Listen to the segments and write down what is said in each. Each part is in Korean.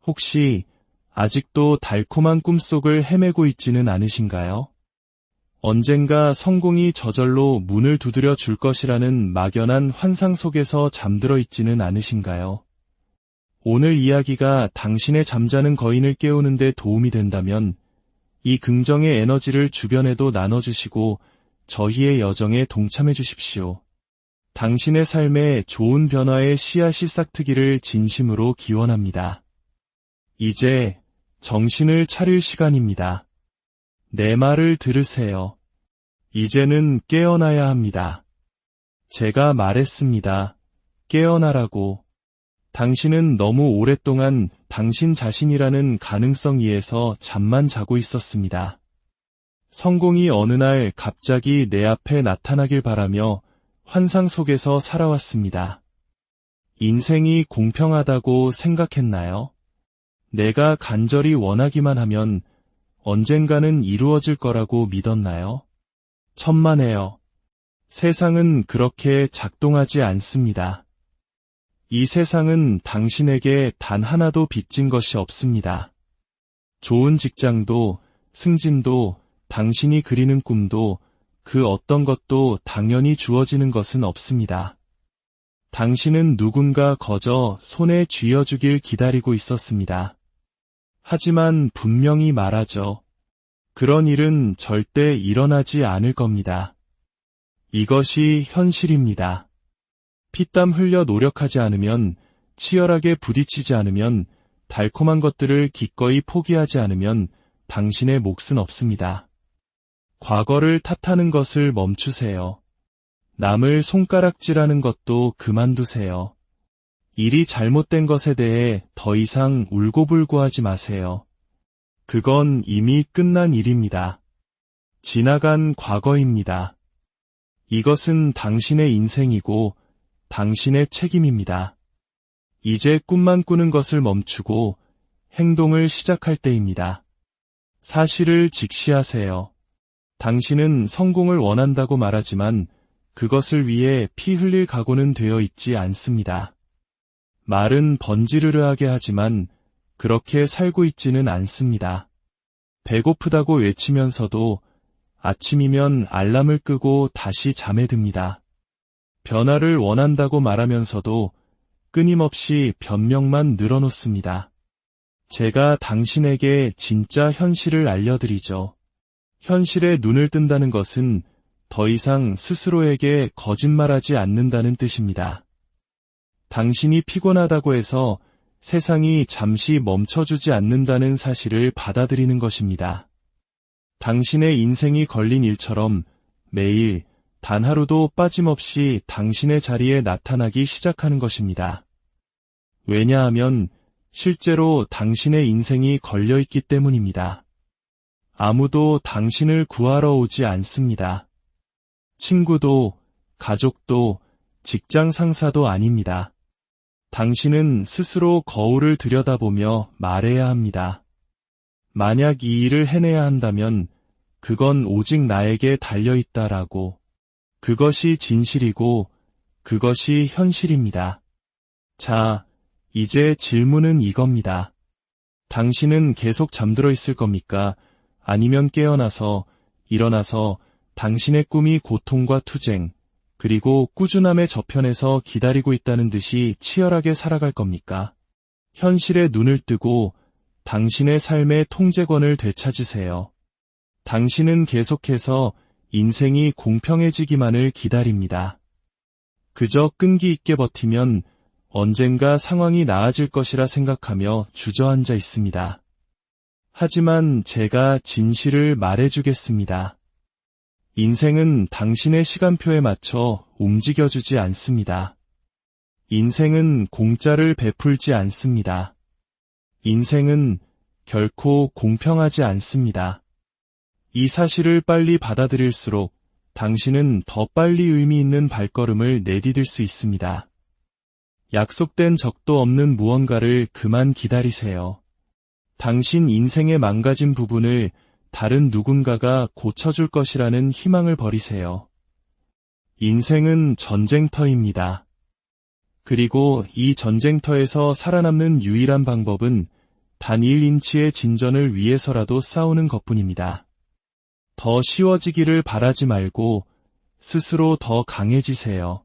혹시 아직도 달콤한 꿈속을 헤매고 있지는 않으신가요? 언젠가 성공이 저절로 문을 두드려 줄 것이라는 막연한 환상 속에서 잠들어 있지는 않으신가요? 오늘 이야기가 당신의 잠자는 거인을 깨우는 데 도움이 된다면 이 긍정의 에너지를 주변에도 나눠주시고 저희의 여정에 동참해 주십시오. 당신의 삶에 좋은 변화의 씨앗이 싹트기를 진심으로 기원합니다. 이제 정신을 차릴 시간입니다. 내 말을 들으세요. 이제는 깨어나야 합니다. 제가 말했습니다. 깨어나라고. 당신은 너무 오랫동안 당신 자신이라는 가능성 위에서 잠만 자고 있었습니다. 성공이 어느 날 갑자기 내 앞에 나타나길 바라며 환상 속에서 살아왔습니다. 인생이 공평하다고 생각했나요? 내가 간절히 원하기만 하면 언젠가는 이루어질 거라고 믿었나요? 천만에요. 세상은 그렇게 작동하지 않습니다. 이 세상은 당신에게 단 하나도 빚진 것이 없습니다. 좋은 직장도, 승진도, 당신이 그리는 꿈도, 그 어떤 것도 당연히 주어지는 것은 없습니다. 당신은 누군가 거저 손에 쥐어주길 기다리고 있었습니다. 하지만 분명히 말하죠. 그런 일은 절대 일어나지 않을 겁니다. 이것이 현실입니다. 피땀 흘려 노력하지 않으면, 치열하게 부딪히지 않으면, 달콤한 것들을 기꺼이 포기하지 않으면 당신의 몫은 없습니다. 과거를 탓하는 것을 멈추세요. 남을 손가락질하는 것도 그만두세요. 일이 잘못된 것에 대해 더 이상 울고불고하지 마세요. 그건 이미 끝난 일입니다. 지나간 과거입니다. 이것은 당신의 인생이고 당신의 책임입니다. 이제 꿈만 꾸는 것을 멈추고 행동을 시작할 때입니다. 사실을 직시하세요. 당신은 성공을 원한다고 말하지만 그것을 위해 피 흘릴 각오는 되어 있지 않습니다. 말은 번지르르하게 하지만 그렇게 살고 있지는 않습니다. 배고프다고 외치면서도 아침이면 알람을 끄고 다시 잠에 듭니다. 변화를 원한다고 말하면서도 끊임없이 변명만 늘어놓습니다. 제가 당신에게 진짜 현실을 알려드리죠. 현실에 눈을 뜬다는 것은 더 이상 스스로에게 거짓말하지 않는다는 뜻입니다. 당신이 피곤하다고 해서 세상이 잠시 멈춰주지 않는다는 사실을 받아들이는 것입니다. 당신의 인생이 걸린 일처럼 매일 단 하루도 빠짐없이 당신의 자리에 나타나기 시작하는 것입니다. 왜냐하면 실제로 당신의 인생이 걸려있기 때문입니다. 아무도 당신을 구하러 오지 않습니다. 친구도, 가족도, 직장 상사도 아닙니다. 당신은 스스로 거울을 들여다보며 말해야 합니다. 만약 이 일을 해내야 한다면 그건 오직 나에게 달려있다라고. 그것이 진실이고 그것이 현실입니다. 자, 이제 질문은 이겁니다. 당신은 계속 잠들어 있을 겁니까? 아니면 깨어나서, 일어나서 당신의 꿈이 고통과 투쟁, 그리고 꾸준함의 저편에서 기다리고 있다는 듯이 치열하게 살아갈 겁니까? 현실에 눈을 뜨고 당신의 삶의 통제권을 되찾으세요. 당신은 계속해서 인생이 공평해지기만을 기다립니다. 그저 끈기 있게 버티면 언젠가 상황이 나아질 것이라 생각하며 주저앉아 있습니다. 하지만 제가 진실을 말해주겠습니다. 인생은 당신의 시간표에 맞춰 움직여주지 않습니다. 인생은 공짜를 베풀지 않습니다. 인생은 결코 공평하지 않습니다. 이 사실을 빨리 받아들일수록 당신은 더 빨리 의미 있는 발걸음을 내디딜 수 있습니다. 약속된 적도 없는 무언가를 그만 기다리세요. 당신 인생의 망가진 부분을 다른 누군가가 고쳐줄 것이라는 희망을 버리세요. 인생은 전쟁터입니다. 그리고 이 전쟁터에서 살아남는 유일한 방법은 단 1인치의 진전을 위해서라도 싸우는 것뿐입니다. 더 쉬워지기를 바라지 말고 스스로 더 강해지세요.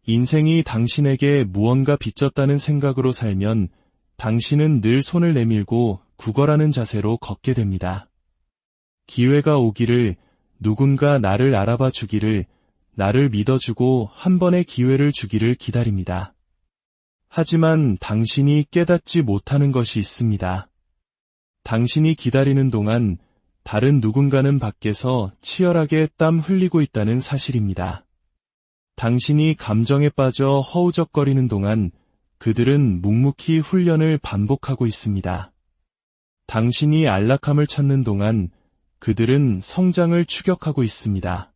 인생이 당신에게 무언가 빚졌다는 생각으로 살면 당신은 늘 손을 내밀고 구걸하는 자세로 걷게 됩니다. 기회가 오기를, 누군가 나를 알아봐 주기를, 나를 믿어주고 한 번의 기회를 주기를 기다립니다. 하지만 당신이 깨닫지 못하는 것이 있습니다. 당신이 기다리는 동안 다른 누군가는 밖에서 치열하게 땀 흘리고 있다는 사실입니다. 당신이 감정에 빠져 허우적거리는 동안 그들은 묵묵히 훈련을 반복하고 있습니다. 당신이 안락함을 찾는 동안 그들은 성장을 추격하고 있습니다.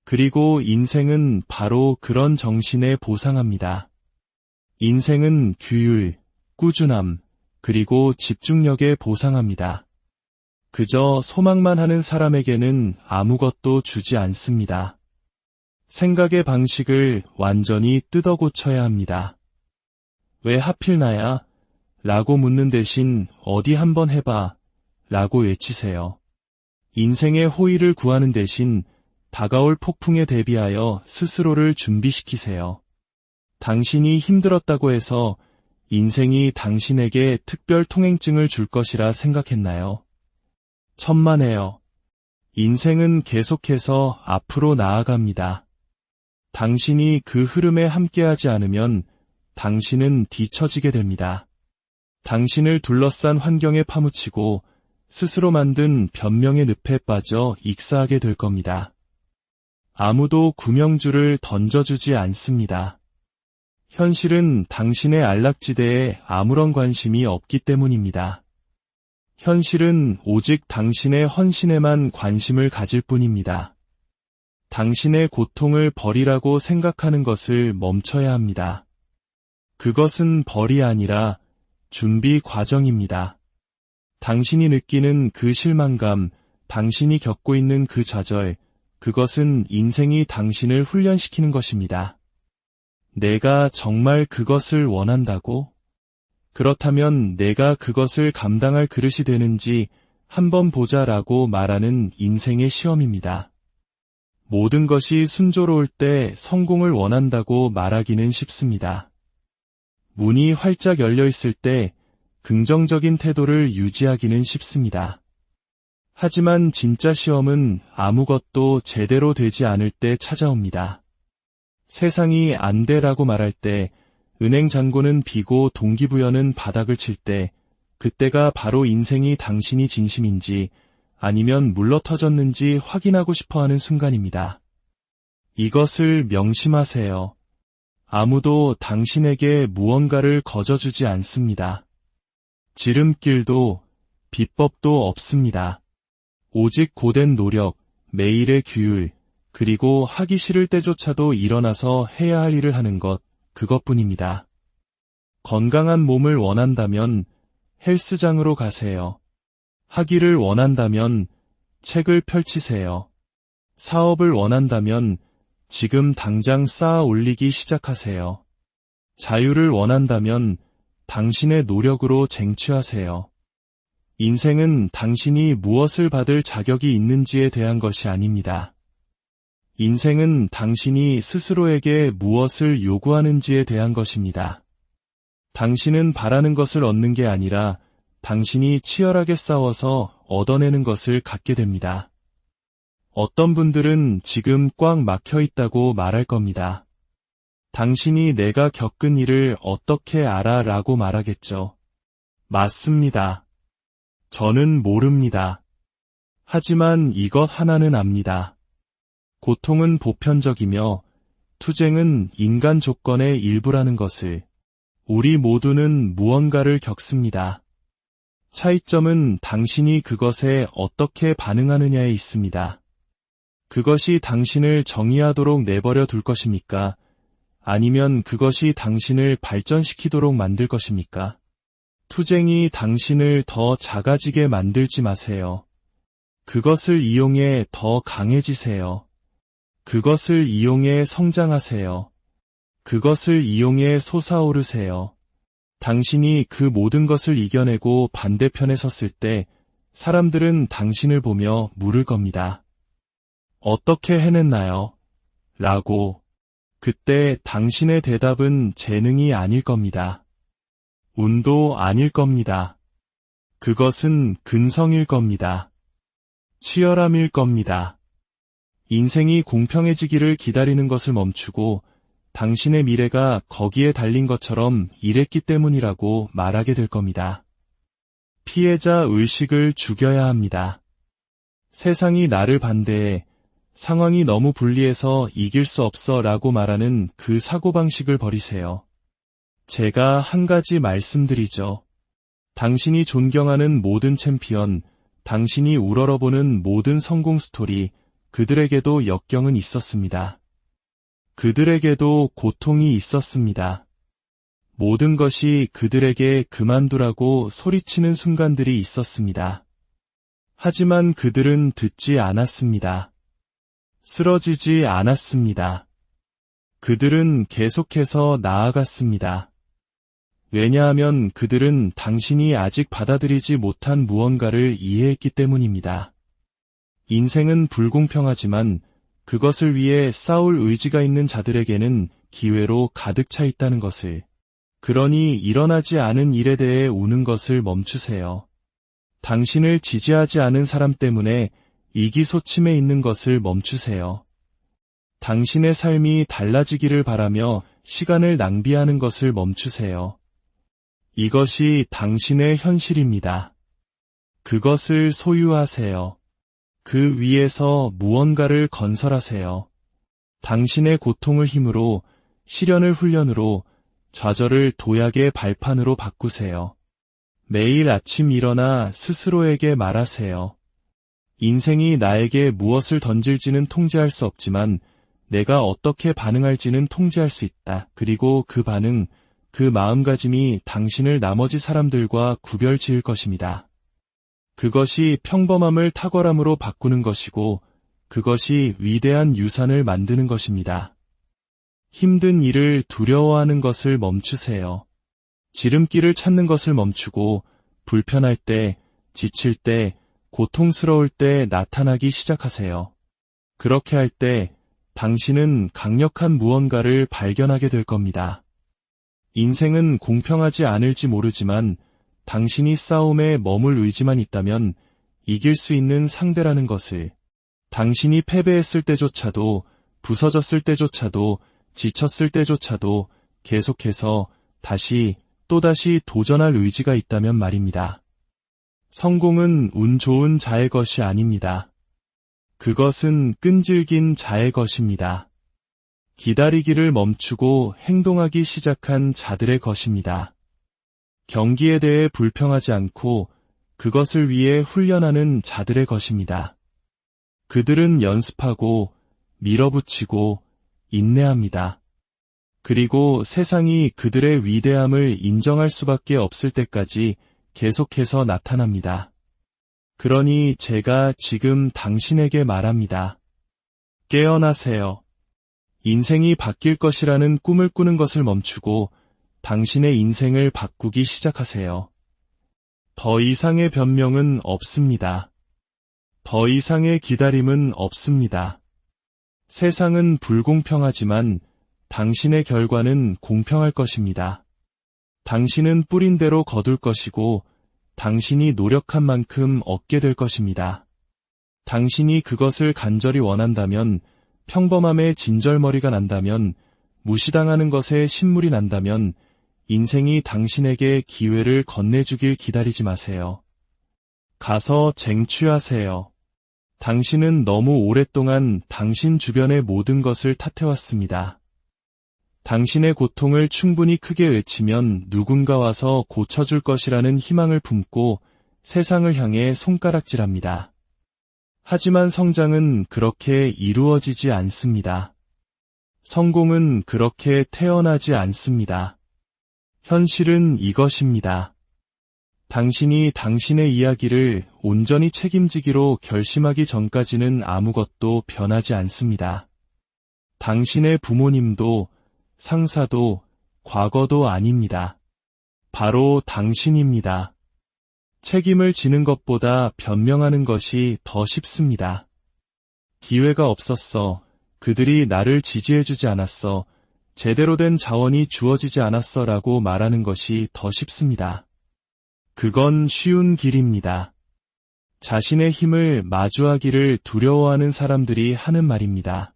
그리고 인생은 바로 그런 정신에 보상합니다. 인생은 규율, 꾸준함, 그리고 집중력에 보상합니다. 그저 소망만 하는 사람에게는 아무것도 주지 않습니다. 생각의 방식을 완전히 뜯어 고쳐야 합니다. 왜 하필 나야? 라고 묻는 대신 어디 한번 해봐 라고 외치세요. 인생의 호의를 구하는 대신 다가올 폭풍에 대비하여 스스로를 준비시키세요. 당신이 힘들었다고 해서 인생이 당신에게 특별 통행증을 줄 것이라 생각했나요? 천만에요. 인생은 계속해서 앞으로 나아갑니다. 당신이 그 흐름에 함께하지 않으면 당신은 뒤처지게 됩니다. 당신을 둘러싼 환경에 파묻히고 스스로 만든 변명의 늪에 빠져 익사하게 될 겁니다. 아무도 구명줄을 던져주지 않습니다. 현실은 당신의 안락지대에 아무런 관심이 없기 때문입니다. 현실은 오직 당신의 헌신에만 관심을 가질 뿐입니다. 당신의 고통을 벌이라고 생각하는 것을 멈춰야 합니다. 그것은 벌이 아니라 준비 과정입니다. 당신이 느끼는 그 실망감, 당신이 겪고 있는 그 좌절, 그것은 인생이 당신을 훈련시키는 것입니다. 내가 정말 그것을 원한다고? 그렇다면 내가 그것을 감당할 그릇이 되는지 한번 보자라고 말하는 인생의 시험입니다. 모든 것이 순조로울 때 성공을 원한다고 말하기는 쉽습니다. 문이 활짝 열려 있을 때 긍정적인 태도를 유지하기는 쉽습니다. 하지만 진짜 시험은 아무것도 제대로 되지 않을 때 찾아옵니다. 세상이 안 돼라고 말할 때, 은행 잔고는 비고 동기부여는 바닥을 칠 때, 그때가 바로 인생이 당신이 진심인지 아니면 물러터졌는지 확인하고 싶어하는 순간입니다. 이것을 명심하세요. 아무도 당신에게 무언가를 거저주지 않습니다. 지름길도 비법도 없습니다. 오직 고된 노력, 매일의 규율, 그리고 하기 싫을 때조차도 일어나서 해야 할 일을 하는 것, 그것뿐입니다. 건강한 몸을 원한다면 헬스장으로 가세요. 하기를 원한다면 책을 펼치세요. 사업을 원한다면 지금 당장 쌓아 올리기 시작하세요. 자유를 원한다면 당신의 노력으로 쟁취하세요. 인생은 당신이 무엇을 받을 자격이 있는지에 대한 것이 아닙니다. 인생은 당신이 스스로에게 무엇을 요구하는지에 대한 것입니다. 당신은 바라는 것을 얻는 게 아니라 당신이 치열하게 싸워서 얻어내는 것을 갖게 됩니다. 어떤 분들은 지금 꽉 막혀 있다고 말할 겁니다. 당신이 내가 겪은 일을 어떻게 알아? 라고 말하겠죠. 맞습니다. 저는 모릅니다. 하지만 이것 하나는 압니다. 고통은 보편적이며 투쟁은 인간 조건의 일부라는 것을. 우리 모두는 무언가를 겪습니다. 차이점은 당신이 그것에 어떻게 반응하느냐에 있습니다. 그것이 당신을 정의하도록 내버려 둘 것입니까? 아니면 그것이 당신을 발전시키도록 만들 것입니까? 투쟁이 당신을 더 작아지게 만들지 마세요. 그것을 이용해 더 강해지세요. 그것을 이용해 성장하세요. 그것을 이용해 솟아오르세요. 당신이 그 모든 것을 이겨내고 반대편에 섰을 때 사람들은 당신을 보며 물을 겁니다. 어떻게 해냈나요? 라고. 그때 당신의 대답은 재능이 아닐 겁니다. 운도 아닐 겁니다. 그것은 근성일 겁니다. 치열함일 겁니다. 인생이 공평해지기를 기다리는 것을 멈추고 당신의 미래가 거기에 달린 것처럼 일했기 때문이라고 말하게 될 겁니다. 피해자 의식을 죽여야 합니다. 세상이 나를 반대해 상황이 너무 불리해서 이길 수 없어 라고 말하는 그 사고방식을 버리세요. 제가 한 가지 말씀드리죠. 당신이 존경하는 모든 챔피언, 당신이 우러러보는 모든 성공 스토리, 그들에게도 역경은 있었습니다. 그들에게도 고통이 있었습니다. 모든 것이 그들에게 그만두라고 소리치는 순간들이 있었습니다. 하지만 그들은 듣지 않았습니다. 쓰러지지 않았습니다. 그들은 계속해서 나아갔습니다. 왜냐하면 그들은 당신이 아직 받아들이지 못한 무언가를 이해했기 때문입니다. 인생은 불공평하지만 그것을 위해 싸울 의지가 있는 자들에게는 기회로 가득 차 있다는 것을, 그러니 일어나지 않은 일에 대해 우는 것을 멈추세요. 당신을 지지하지 않은 사람 때문에 이기소침해 있는 것을 멈추세요. 당신의 삶이 달라지기를 바라며 시간을 낭비하는 것을 멈추세요. 이것이 당신의 현실입니다. 그것을 소유하세요. 그 위에서 무언가를 건설하세요. 당신의 고통을 힘으로, 시련을 훈련으로, 좌절을 도약의 발판으로 바꾸세요. 매일 아침 일어나 스스로에게 말하세요. 인생이 나에게 무엇을 던질지는 통제할 수 없지만 내가 어떻게 반응할지는 통제할 수 있다. 그리고 그 반응, 그 마음가짐이 당신을 나머지 사람들과 구별 지을 것입니다. 그것이 평범함을 탁월함으로 바꾸는 것이고 그것이 위대한 유산을 만드는 것입니다. 힘든 일을 두려워하는 것을 멈추세요. 지름길을 찾는 것을 멈추고 불편할 때, 지칠 때, 고통스러울 때 나타나기 시작하세요. 그렇게 할 때 당신은 강력한 무언가를 발견하게 될 겁니다. 인생은 공평하지 않을지 모르지만 당신이 싸움에 머물 의지만 있다면 이길 수 있는 상대라는 것을, 당신이 패배했을 때조차도, 부서졌을 때조차도, 지쳤을 때조차도 계속해서 다시 또다시 도전할 의지가 있다면 말입니다. 성공은 운 좋은 자의 것이 아닙니다. 그것은 끈질긴 자의 것입니다. 기다리기를 멈추고 행동하기 시작한 자들의 것입니다. 경기에 대해 불평하지 않고 그것을 위해 훈련하는 자들의 것입니다. 그들은 연습하고 밀어붙이고 인내합니다. 그리고 세상이 그들의 위대함을 인정할 수밖에 없을 때까지 계속해서 나타납니다. 그러니 제가 지금 당신에게 말합니다. 깨어나세요. 인생이 바뀔 것이라는 꿈을 꾸는 것을 멈추고 당신의 인생을 바꾸기 시작하세요. 더 이상의 변명은 없습니다. 더 이상의 기다림은 없습니다. 세상은 불공평하지만 당신의 결과는 공평할 것입니다. 당신은 뿌린 대로 거둘 것이고 당신이 노력한 만큼 얻게 될 것입니다. 당신이 그것을 간절히 원한다면, 평범함에 진절머리가 난다면, 무시당하는 것에 신물이 난다면 인생이 당신에게 기회를 건네주길 기다리지 마세요. 가서 쟁취하세요. 당신은 너무 오랫동안 당신 주변의 모든 것을 탓해왔습니다. 당신의 고통을 충분히 크게 외치면 누군가 와서 고쳐줄 것이라는 희망을 품고 세상을 향해 손가락질합니다. 하지만 성장은 그렇게 이루어지지 않습니다. 성공은 그렇게 태어나지 않습니다. 현실은 이것입니다. 당신이 당신의 이야기를 온전히 책임지기로 결심하기 전까지는 아무것도 변하지 않습니다. 당신의 부모님도, 상사도, 과거도 아닙니다. 바로 당신입니다. 책임을 지는 것보다 변명하는 것이 더 쉽습니다. 기회가 없었어. 그들이 나를 지지해주지 않았어. 제대로 된 자원이 주어지지 않았어 라고 말하는 것이 더 쉽습니다. 그건 쉬운 길입니다. 자신의 힘을 마주하기를 두려워하는 사람들이 하는 말입니다.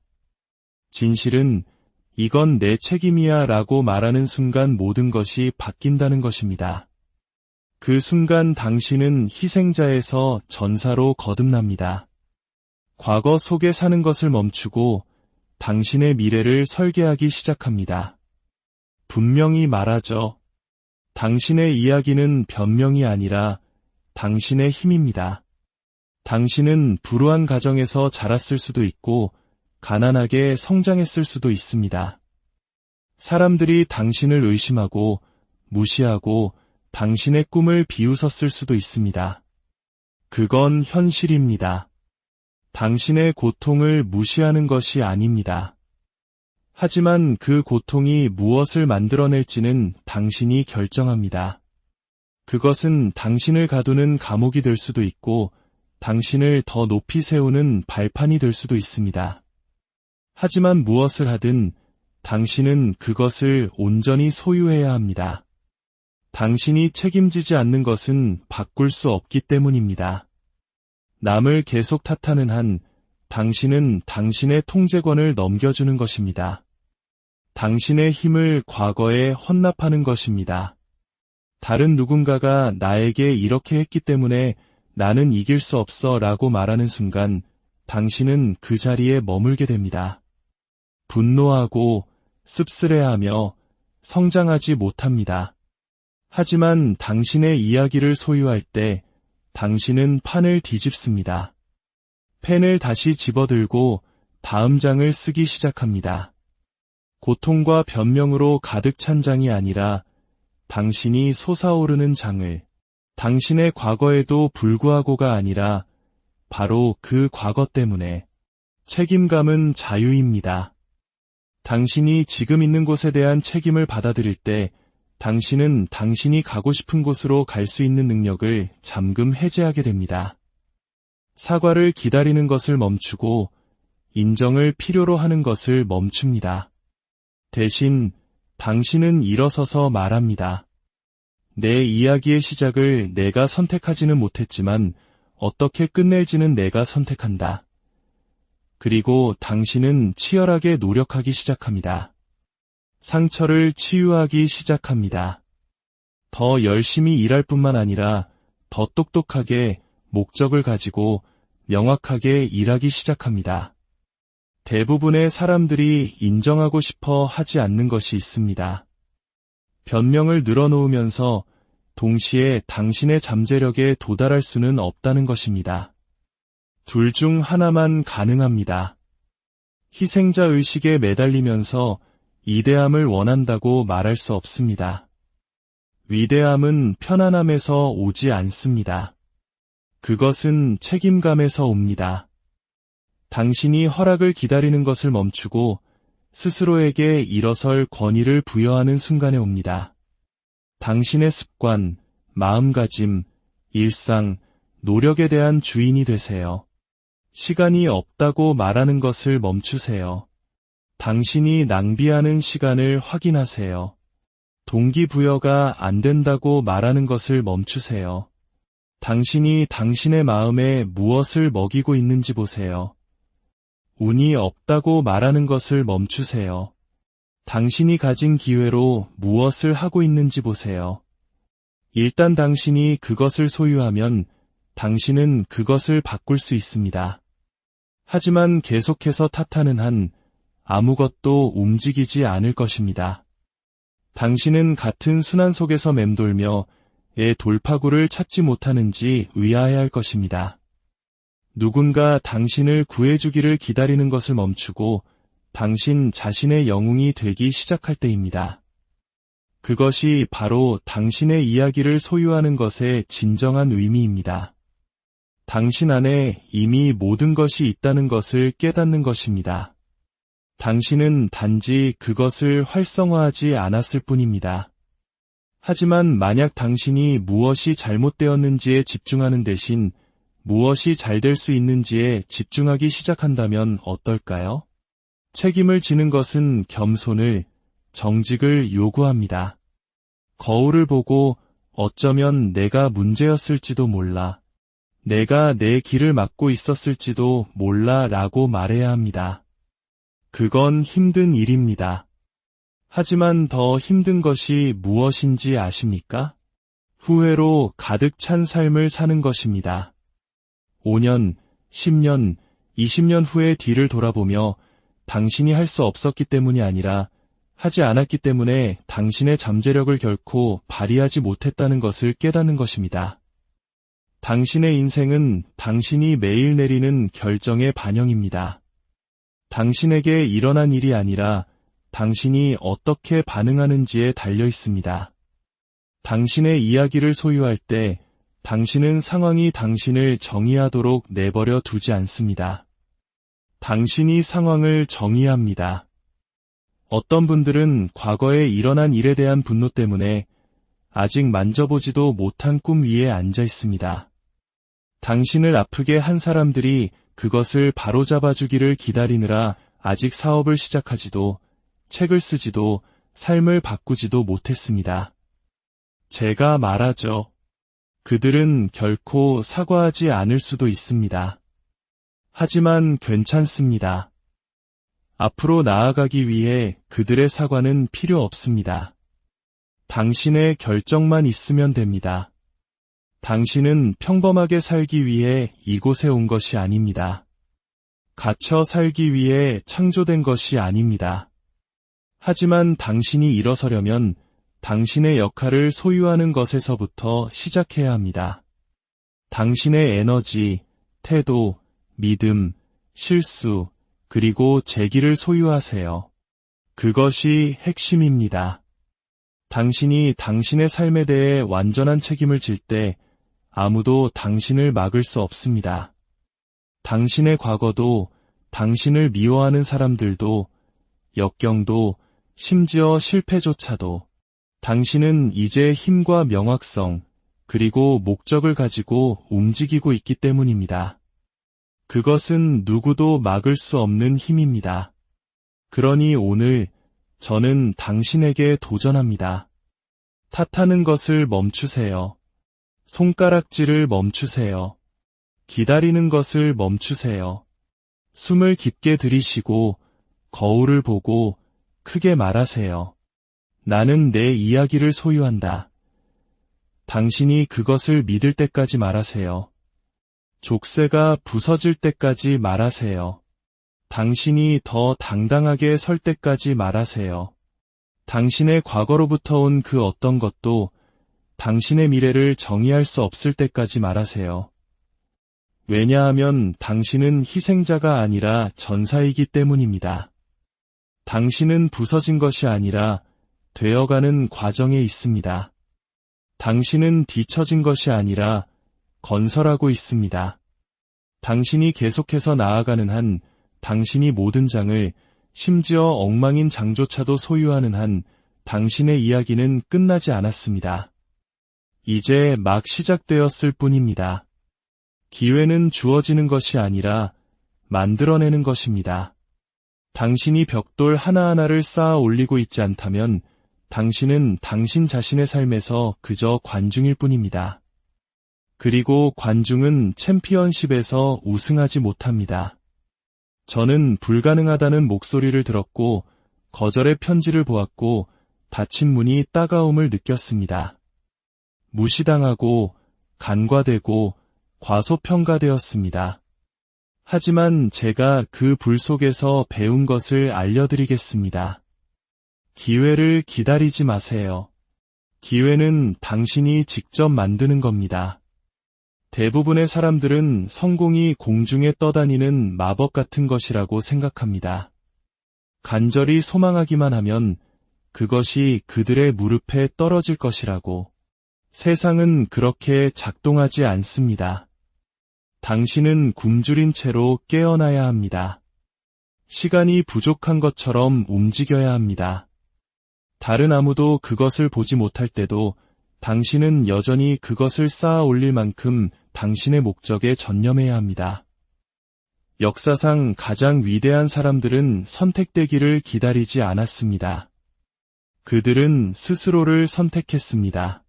진실은 이건 내 책임이야 라고 말하는 순간 모든 것이 바뀐다는 것입니다. 그 순간 당신은 희생자에서 전사로 거듭납니다. 과거 속에 사는 것을 멈추고 당신의 미래를 설계하기 시작합니다. 분명히 말하죠. 당신의 이야기는 변명이 아니라 당신의 힘입니다. 당신은 불우한 가정에서 자랐을 수도 있고 가난하게 성장했을 수도 있습니다. 사람들이 당신을 의심하고 무시하고 당신의 꿈을 비웃었을 수도 있습니다. 그건 현실입니다. 당신의 고통을 무시하는 것이 아닙니다. 하지만 그 고통이 무엇을 만들어낼지는 당신이 결정합니다. 그것은 당신을 가두는 감옥이 될 수도 있고 당신을 더 높이 세우는 발판이 될 수도 있습니다. 하지만 무엇을 하든 당신은 그것을 온전히 소유해야 합니다. 당신이 책임지지 않는 것은 바꿀 수 없기 때문입니다. 남을 계속 탓하는 한 당신은 당신의 통제권을 넘겨주는 것입니다. 당신의 힘을 과거에 헌납하는 것입니다. 다른 누군가가 나에게 이렇게 했기 때문에 나는 이길 수 없어 라고 말하는 순간 당신은 그 자리에 머물게 됩니다. 분노하고 씁쓸해하며 성장하지 못합니다. 하지만 당신의 이야기를 소유할 때 당신은 판을 뒤집습니다. 펜을 다시 집어들고 다음 장을 쓰기 시작합니다. 고통과 변명으로 가득 찬 장이 아니라 당신이 솟아오르는 장을, 당신의 과거에도 불구하고가 아니라 바로 그 과거 때문에. 책임감은 자유입니다. 당신이 지금 있는 곳에 대한 책임을 받아들일 때 당신은 당신이 가고 싶은 곳으로 갈 수 있는 능력을 잠금 해제하게 됩니다. 사과를 기다리는 것을 멈추고 인정을 필요로 하는 것을 멈춥니다. 대신 당신은 일어서서 말합니다. 내 이야기의 시작을 내가 선택하지는 못했지만 어떻게 끝낼지는 내가 선택한다. 그리고 당신은 치열하게 노력하기 시작합니다. 상처를 치유하기 시작합니다. 더 열심히 일할 뿐만 아니라 더 똑똑하게 목적을 가지고 명확하게 일하기 시작합니다. 대부분의 사람들이 인정하고 싶어 하지 않는 것이 있습니다. 변명을 늘어놓으면서 동시에 당신의 잠재력에 도달할 수는 없다는 것입니다. 둘 중 하나만 가능합니다. 희생자 의식에 매달리면서 이대함을 원한다고 말할 수 없습니다. 위대함은 편안함에서 오지 않습니다. 그것은 책임감에서 옵니다. 당신이 허락을 기다리는 것을 멈추고 스스로에게 일어설 권위를 부여하는 순간에 옵니다. 당신의 습관, 마음가짐, 일상, 노력에 대한 주인이 되세요. 시간이 없다고 말하는 것을 멈추세요. 당신이 낭비하는 시간을 확인하세요. 동기부여가 안 된다고 말하는 것을 멈추세요. 당신이 당신의 마음에 무엇을 먹이고 있는지 보세요. 운이 없다고 말하는 것을 멈추세요. 당신이 가진 기회로 무엇을 하고 있는지 보세요. 일단 당신이 그것을 소유하면 당신은 그것을 바꿀 수 있습니다. 하지만 계속해서 탓하는 한 아무것도 움직이지 않을 것입니다. 당신은 같은 순환 속에서 맴돌며 의 돌파구를 찾지 못하는지 의아해할 것입니다. 누군가 당신을 구해주기를 기다리는 것을 멈추고 당신 자신의 영웅이 되기 시작할 때입니다. 그것이 바로 당신의 이야기를 소유하는 것의 진정한 의미입니다. 당신 안에 이미 모든 것이 있다는 것을 깨닫는 것입니다. 당신은 단지 그것을 활성화하지 않았을 뿐입니다. 하지만 만약 당신이 무엇이 잘못되었는지에 집중하는 대신 무엇이 잘 될 수 있는지에 집중하기 시작한다면 어떨까요? 책임을 지는 것은 겸손을, 정직을 요구합니다. 거울을 보고 어쩌면 내가 문제였을지도 몰라. 내가 내 길을 막고 있었을지도 몰라 라고 말해야 합니다. 그건 힘든 일입니다. 하지만 더 힘든 것이 무엇인지 아십니까? 후회로 가득 찬 삶을 사는 것입니다. 5년, 10년, 20년 후에 뒤를 돌아보며 당신이 할 수 없었기 때문이 아니라 하지 않았기 때문에 당신의 잠재력을 결코 발휘하지 못했다는 것을 깨닫는 것입니다. 당신의 인생은 당신이 매일 내리는 결정의 반영입니다. 당신에게 일어난 일이 아니라 당신이 어떻게 반응하는지에 달려 있습니다. 당신의 이야기를 소유할 때 당신은 상황이 당신을 정의하도록 내버려 두지 않습니다. 당신이 상황을 정의합니다. 어떤 분들은 과거에 일어난 일에 대한 분노 때문에 아직 만져보지도 못한 꿈 위에 앉아 있습니다. 당신을 아프게 한 사람들이 그것을 바로잡아주기를 기다리느라 아직 사업을 시작하지도, 책을 쓰지도, 삶을 바꾸지도 못했습니다. 제가 말하죠. 그들은 결코 사과하지 않을 수도 있습니다. 하지만 괜찮습니다. 앞으로 나아가기 위해 그들의 사과는 필요 없습니다. 당신의 결정만 있으면 됩니다. 당신은 평범하게 살기 위해 이곳에 온 것이 아닙니다. 갇혀 살기 위해 창조된 것이 아닙니다. 하지만 당신이 일어서려면 당신의 역할을 소유하는 것에서부터 시작해야 합니다. 당신의 에너지, 태도, 믿음, 실수, 그리고 재기를 소유하세요. 그것이 핵심입니다. 당신이 당신의 삶에 대해 완전한 책임을 질 때 아무도 당신을 막을 수 없습니다. 당신의 과거도, 당신을 미워하는 사람들도, 역경도, 심지어 실패조차도 당신은 이제 힘과 명확성, 그리고 목적을 가지고 움직이고 있기 때문입니다. 그것은 누구도 막을 수 없는 힘입니다. 그러니 오늘 저는 당신에게 도전합니다. 탓하는 것을 멈추세요. 손가락질을 멈추세요. 기다리는 것을 멈추세요. 숨을 깊게 들이쉬고 거울을 보고 크게 말하세요. 나는 내 이야기를 소유한다. 당신이 그것을 믿을 때까지 말하세요. 족쇄가 부서질 때까지 말하세요. 당신이 더 당당하게 설 때까지 말하세요. 당신의 과거로부터 온 그 어떤 것도 당신의 미래를 정의할 수 없을 때까지 말하세요. 왜냐하면 당신은 희생자가 아니라 전사이기 때문입니다. 당신은 부서진 것이 아니라 되어가는 과정에 있습니다. 당신은 뒤처진 것이 아니라 건설하고 있습니다. 당신이 계속해서 나아가는 한 당신이 모든 장을, 심지어 엉망인 장조차도 소유하는 한 당신의 이야기는 끝나지 않았습니다. 이제 막 시작되었을 뿐입니다. 기회는 주어지는 것이 아니라 만들어내는 것입니다. 당신이 벽돌 하나하나를 쌓아 올리고 있지 않다면 당신은 당신 자신의 삶에서 그저 관중일 뿐입니다. 그리고 관중은 챔피언십에서 우승하지 못합니다. 저는 불가능하다는 목소리를 들었고 거절의 편지를 보았고 닫힌 문이 따가움을 느꼈습니다. 무시당하고 간과되고 과소평가되었습니다. 하지만 제가 그 불 속에서 배운 것을 알려드리겠습니다. 기회를 기다리지 마세요. 기회는 당신이 직접 만드는 겁니다. 대부분의 사람들은 성공이 공중에 떠다니는 마법 같은 것이라고 생각합니다. 간절히 소망하기만 하면 그것이 그들의 무릎에 떨어질 것이라고. 세상은 그렇게 작동하지 않습니다. 당신은 굶주린 채로 깨어나야 합니다. 시간이 부족한 것처럼 움직여야 합니다. 다른 아무도 그것을 보지 못할 때도 당신은 여전히 그것을 쌓아 올릴 만큼 당신의 목적에 전념해야 합니다. 역사상 가장 위대한 사람들은 선택되기를 기다리지 않았습니다. 그들은 스스로를 선택했습니다.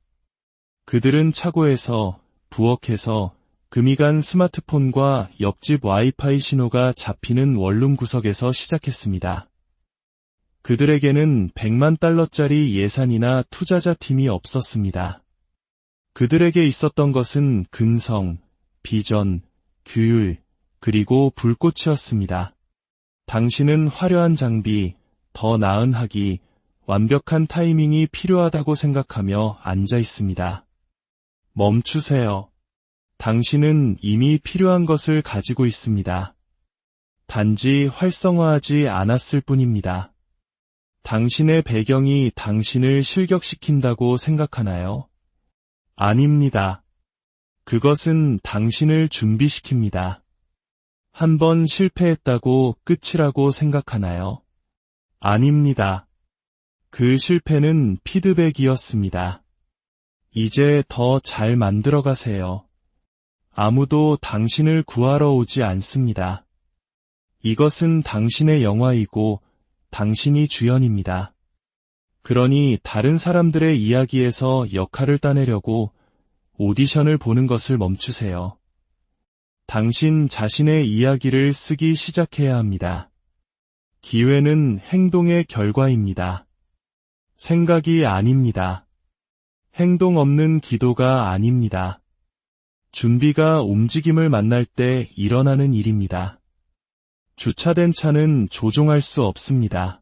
그들은 차고에서, 부엌에서, 금이 간 스마트폰과 옆집 와이파이 신호가 잡히는 원룸 구석에서 시작했습니다. 그들에게는 100만 달러짜리 예산이나 투자자 팀이 없었습니다. 그들에게 있었던 것은 근성, 비전, 규율, 그리고 불꽃이었습니다. 당신은 화려한 장비, 더 나은 학위, 완벽한 타이밍이 필요하다고 생각하며 앉아 있습니다. 멈추세요. 당신은 이미 필요한 것을 가지고 있습니다. 단지 활성화하지 않았을 뿐입니다. 당신의 배경이 당신을 실격시킨다고 생각하나요? 아닙니다. 그것은 당신을 준비시킵니다. 한 번 실패했다고 끝이라고 생각하나요? 아닙니다. 그 실패는 피드백이었습니다. 이제 더 잘 만들어 가세요. 아무도 당신을 구하러 오지 않습니다. 이것은 당신의 영화이고 당신이 주연입니다. 그러니 다른 사람들의 이야기에서 역할을 따내려고 오디션을 보는 것을 멈추세요. 당신 자신의 이야기를 쓰기 시작해야 합니다. 기회는 행동의 결과입니다. 생각이 아닙니다. 행동 없는 기도가 아닙니다. 준비가 움직임을 만날 때 일어나는 일입니다. 주차된 차는 조종할 수 없습니다.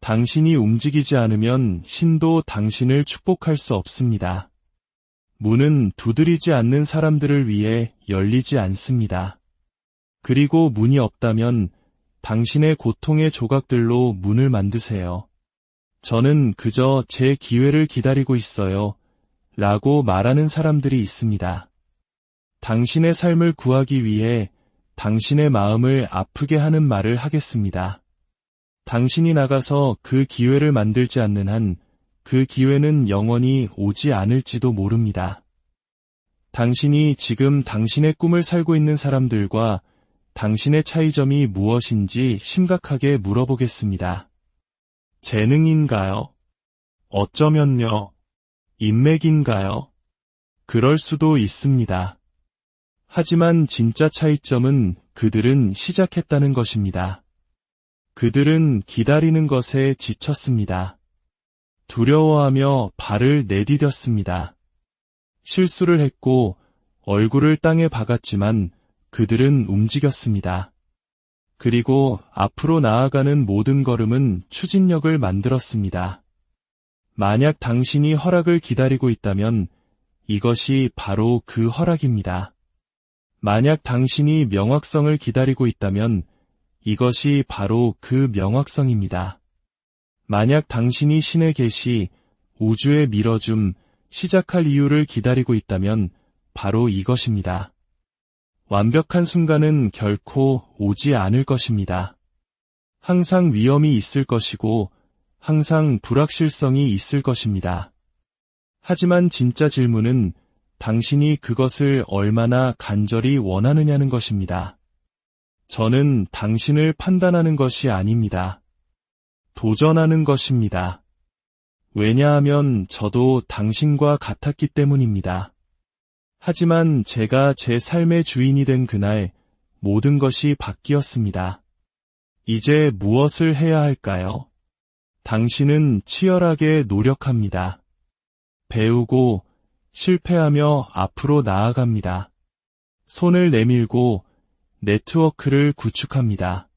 당신이 움직이지 않으면 신도 당신을 축복할 수 없습니다. 문은 두드리지 않는 사람들을 위해 열리지 않습니다. 그리고 문이 없다면 당신의 고통의 조각들로 문을 만드세요. 저는 그저 제 기회를 기다리고 있어요. 라고 말하는 사람들이 있습니다. 당신의 삶을 구하기 위해 당신의 마음을 아프게 하는 말을 하겠습니다. 당신이 나가서 그 기회를 만들지 않는 한 그 기회는 영원히 오지 않을지도 모릅니다. 당신이 지금 당신의 꿈을 살고 있는 사람들과 당신의 차이점이 무엇인지 심각하게 물어보겠습니다. 재능인가요? 어쩌면요. 인맥인가요? 그럴 수도 있습니다. 하지만 진짜 차이점은 그들은 시작했다는 것입니다. 그들은 기다리는 것에 지쳤습니다. 두려워하며 발을 내디뎠습니다. 실수를 했고 얼굴을 땅에 박았지만 그들은 움직였습니다. 그리고 앞으로 나아가는 모든 걸음은 추진력을 만들었습니다. 만약 당신이 허락을 기다리고 있다면 이것이 바로 그 허락입니다. 만약 당신이 명확성을 기다리고 있다면 이것이 바로 그 명확성입니다. 만약 당신이 신의 계시, 우주의 밀어줌, 시작할 이유를 기다리고 있다면 바로 이것입니다. 완벽한 순간은 결코 오지 않을 것입니다. 항상 위험이 있을 것이고 항상 불확실성이 있을 것입니다. 하지만 진짜 질문은 당신이 그것을 얼마나 간절히 원하느냐는 것입니다. 저는 당신을 판단하는 것이 아닙니다. 도전하는 것입니다. 왜냐하면 저도 당신과 같았기 때문입니다. 하지만 제가 제 삶의 주인이 된 그날 모든 것이 바뀌었습니다. 이제 무엇을 해야 할까요? 당신은 치열하게 노력합니다. 배우고 실패하며 앞으로 나아갑니다. 손을 내밀고 네트워크를 구축합니다.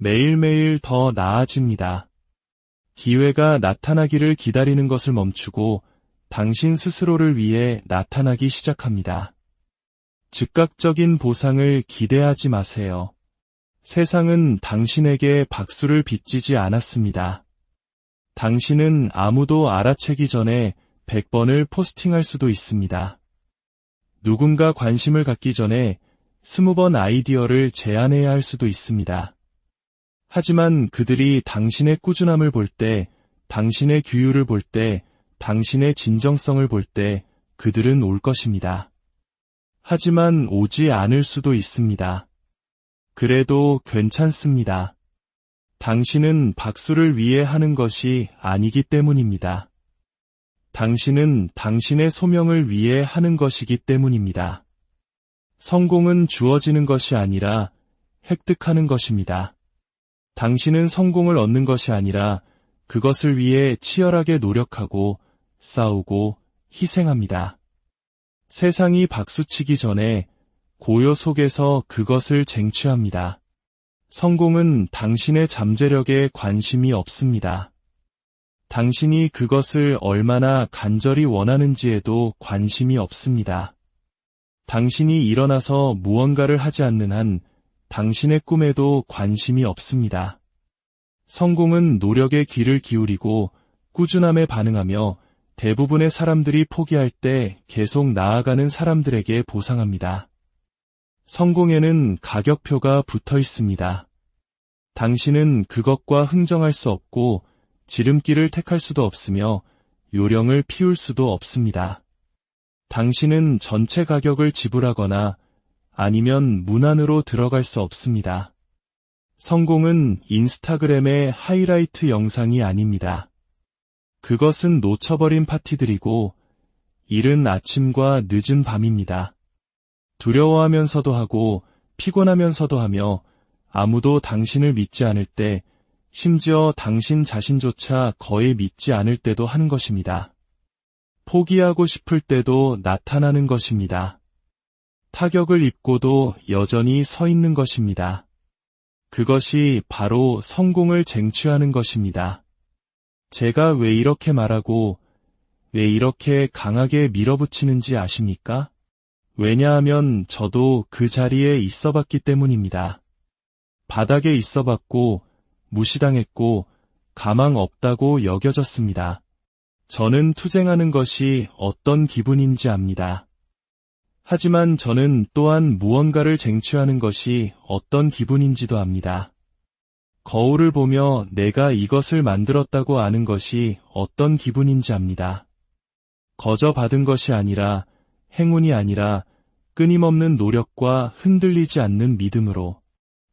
매일매일 더 나아집니다. 기회가 나타나기를 기다리는 것을 멈추고 당신 스스로를 위해 나타나기 시작합니다. 즉각적인 보상을 기대하지 마세요. 세상은 당신에게 박수를 빚지지 않았습니다. 당신은 아무도 알아채기 전에 100번을 포스팅할 수도 있습니다. 누군가 관심을 갖기 전에 20번 아이디어를 제안해야 할 수도 있습니다. 하지만 그들이 당신의 꾸준함을 볼 때 당신의 규율을 볼 때, 당신의 진정성을 볼 때 그들은 올 것입니다. 하지만 오지 않을 수도 있습니다. 그래도 괜찮습니다. 당신은 박수를 위해 하는 것이 아니기 때문입니다. 당신은 당신의 소명을 위해 하는 것이기 때문입니다. 성공은 주어지는 것이 아니라 획득하는 것입니다. 당신은 성공을 얻는 것이 아니라 그것을 위해 치열하게 노력하고 싸우고 희생합니다. 세상이 박수치기 전에 고요 속에서 그것을 쟁취합니다. 성공은 당신의 잠재력에 관심이 없습니다. 당신이 그것을 얼마나 간절히 원하는지에도 관심이 없습니다. 당신이 일어나서 무언가를 하지 않는 한 당신의 꿈에도 관심이 없습니다. 성공은 노력에 귀를 기울이고 꾸준함에 반응하며 대부분의 사람들이 포기할 때 계속 나아가는 사람들에게 보상합니다. 성공에는 가격표가 붙어 있습니다. 당신은 그것과 흥정할 수 없고 지름길을 택할 수도 없으며 요령을 피울 수도 없습니다. 당신은 전체 가격을 지불하거나 아니면 문 안으로 들어갈 수 없습니다. 성공은 인스타그램의 하이라이트 영상이 아닙니다. 그것은 놓쳐버린 파티들이고 이른 아침과 늦은 밤입니다. 두려워하면서도 하고 피곤하면서도 하며 아무도 당신을 믿지 않을 때, 심지어 당신 자신조차 거의 믿지 않을 때도 하는 것입니다. 포기하고 싶을 때도 나타나는 것입니다. 타격을 입고도 여전히 서 있는 것입니다. 그것이 바로 성공을 쟁취하는 것입니다. 제가 왜 이렇게 말하고 왜 이렇게 강하게 밀어붙이는지 아십니까? 왜냐하면 저도 그 자리에 있어봤기 때문입니다. 바닥에 있어봤고 무시당했고 가망 없다고 여겨졌습니다. 저는 투쟁하는 것이 어떤 기분인지 압니다. 하지만 저는 또한 무언가를 쟁취하는 것이 어떤 기분인지도 압니다. 거울을 보며 내가 이것을 만들었다고 아는 것이 어떤 기분인지 압니다. 거저 받은 것이 아니라, 행운이 아니라 끊임없는 노력과 흔들리지 않는 믿음으로.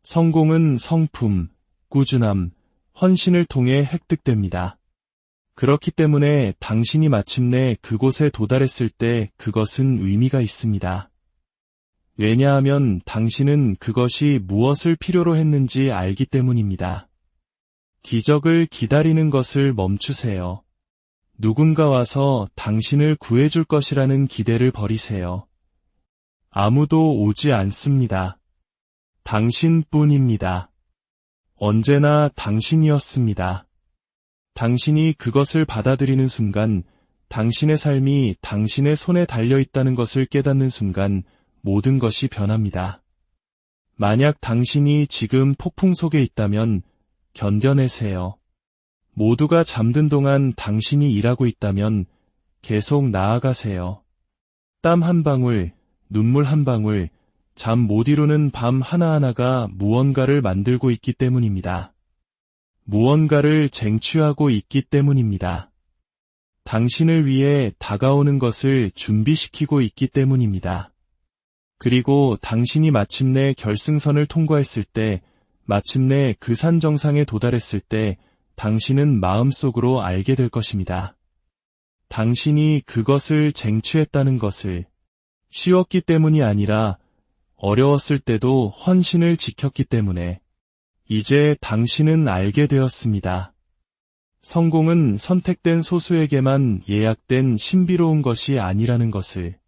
성공은 성품, 꾸준함, 헌신을 통해 획득됩니다. 그렇기 때문에 당신이 마침내 그곳에 도달했을 때 그것은 의미가 있습니다. 왜냐하면 당신은 그것이 무엇을 필요로 했는지 알기 때문입니다. 기적을 기다리는 것을 멈추세요. 누군가 와서 당신을 구해줄 것이라는 기대를 버리세요. 아무도 오지 않습니다. 당신뿐입니다. 언제나 당신이었습니다. 당신이 그것을 받아들이는 순간, 당신의 삶이 당신의 손에 달려있다는 것을 깨닫는 순간 모든 것이 변합니다. 만약 당신이 지금 폭풍 속에 있다면 견뎌내세요. 모두가 잠든 동안 당신이 일하고 있다면 계속 나아가세요. 땀 한 방울, 눈물 한 방울, 잠 못 이루는 밤 하나하나가 무언가를 만들고 있기 때문입니다. 무언가를 쟁취하고 있기 때문입니다. 당신을 위해 다가오는 것을 준비시키고 있기 때문입니다. 그리고 당신이 마침내 결승선을 통과했을 때, 마침내 그 산 정상에 도달했을 때 당신은 마음속으로 알게 될 것입니다. 당신이 그것을 쟁취했다는 것을. 쉬웠기 때문이 아니라 어려웠을 때도 헌신을 지켰기 때문에 이제 당신은 알게 되었습니다. 성공은 선택된 소수에게만 예약된 신비로운 것이 아니라는 것을.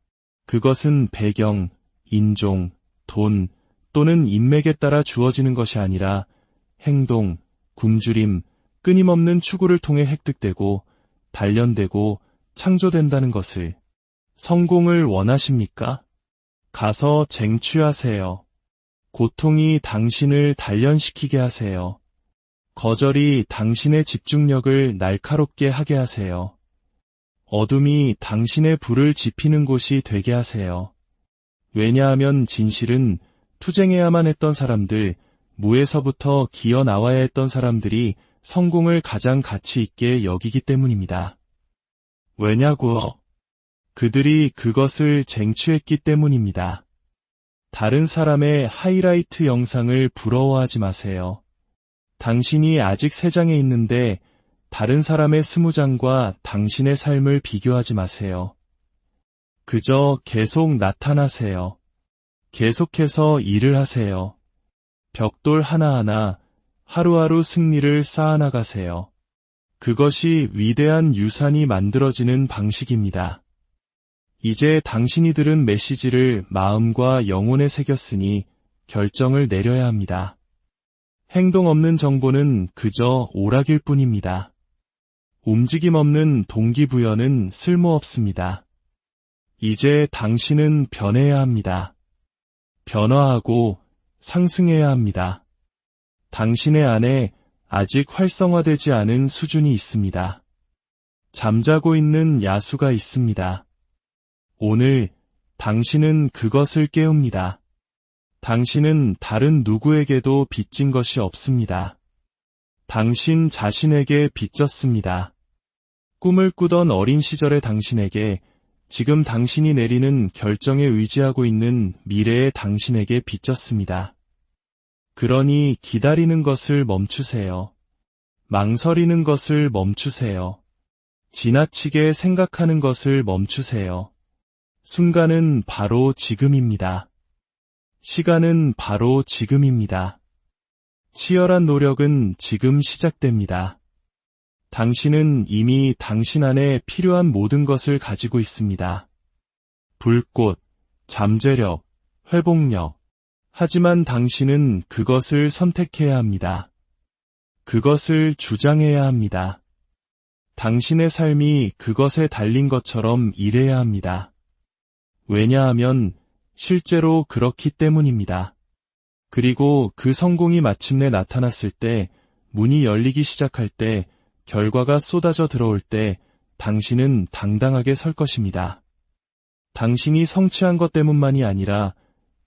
그것은 배경, 인종, 돈 또는 인맥에 따라 주어지는 것이 아니라 행동, 굶주림, 끊임없는 추구를 통해 획득되고 단련되고 창조된다는 것을. 성공을 원하십니까? 가서 쟁취하세요. 고통이 당신을 단련시키게 하세요. 거절이 당신의 집중력을 날카롭게 하게 하세요. 어둠이 당신의 불을 지피는 곳이 되게 하세요. 왜냐하면 진실은 투쟁해야만 했던 사람들, 무에서부터 기어 나와야 했던 사람들이 성공을 가장 가치 있게 여기기 때문입니다. 왜냐고요? 그들이 그것을 쟁취했기 때문입니다. 다른 사람의 하이라이트 영상을 부러워하지 마세요. 당신이 아직 3장에 있는데 다른 사람의 20장과 당신의 삶을 비교하지 마세요. 그저 계속 나타나세요. 계속해서 일을 하세요. 벽돌 하나하나 하루하루 승리를 쌓아나가세요. 그것이 위대한 유산이 만들어지는 방식입니다. 이제 당신이 들은 메시지를 마음과 영혼에 새겼으니 결정을 내려야 합니다. 행동 없는 정보는 그저 오락일 뿐입니다. 움직임 없는 동기부여는 쓸모없습니다. 이제 당신은 변해야 합니다. 변화하고 상승해야 합니다. 당신의 안에 아직 활성화되지 않은 수준이 있습니다. 잠자고 있는 야수가 있습니다. 오늘 당신은 그것을 깨웁니다. 당신은 다른 누구에게도 빚진 것이 없습니다. 당신 자신에게 빚졌습니다. 꿈을 꾸던 어린 시절의 당신에게, 지금 당신이 내리는 결정에 의지하고 있는 미래의 당신에게 빚졌습니다. 그러니 기다리는 것을 멈추세요. 망설이는 것을 멈추세요. 지나치게 생각하는 것을 멈추세요. 순간은 바로 지금입니다. 시간은 바로 지금입니다. 치열한 노력은 지금 시작됩니다. 당신은 이미 당신 안에 필요한 모든 것을 가지고 있습니다. 불꽃, 잠재력, 회복력. 하지만 당신은 그것을 선택해야 합니다. 그것을 주장해야 합니다. 당신의 삶이 그것에 달린 것처럼 일해야 합니다. 왜냐하면 실제로 그렇기 때문입니다. 그리고 그 성공이 마침내 나타났을 때, 문이 열리기 시작할 때, 결과가 쏟아져 들어올 때 당신은 당당하게 설 것입니다. 당신이 성취한 것 때문만이 아니라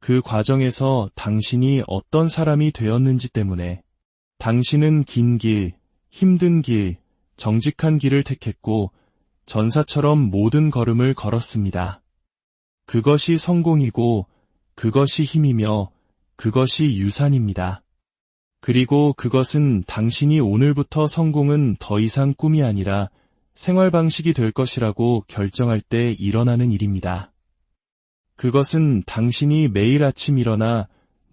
그 과정에서 당신이 어떤 사람이 되었는지 때문에 당신은 긴 길, 힘든 길, 정직한 길을 택했고 전사처럼 모든 걸음을 걸었습니다. 그것이 성공이고 그것이 힘이며 그것이 유산입니다. 그리고 그것은 당신이 오늘부터 성공은 더 이상 꿈이 아니라 생활 방식이 될 것이라고 결정할 때 일어나는 일입니다. 그것은 당신이 매일 아침 일어나